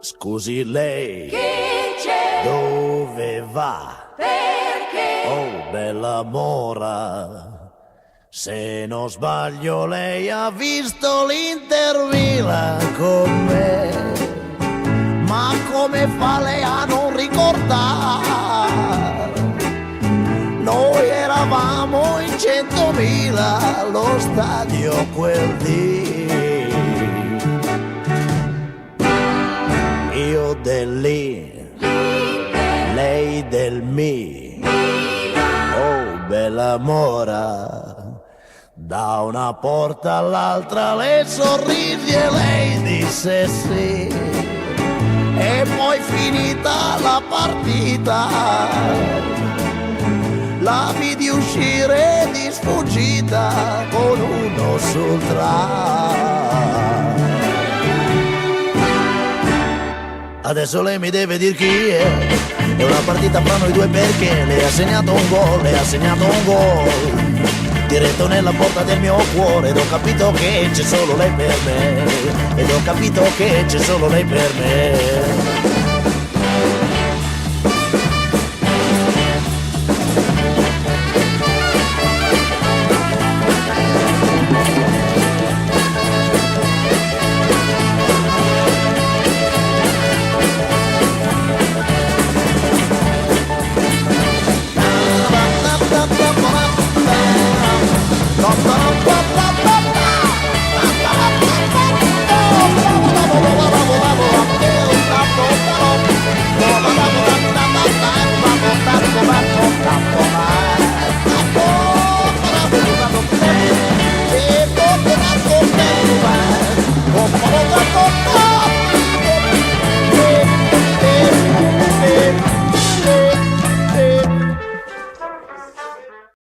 Scusi lei, Chi c'è? dove va? Perché? Oh bella mora, se non sbaglio lei ha visto l'Inter Milan con me, ma come fa lei a non ricordare? Noi eravamo in 100.000 allo stadio quel dì. Io dell'I, lei del Mi. Oh bella mora, da una porta all'altra le sorrisi e lei disse sì. E poi finita la partita la vidi uscire di sfuggita con uno sul tram. Adesso lei mi deve dir chi è una partita fra noi due perché lei ha segnato un gol, lei ha segnato un gol diretto nella porta del mio cuore ed ho capito che c'è solo lei per me, ed ho capito che c'è solo lei per me.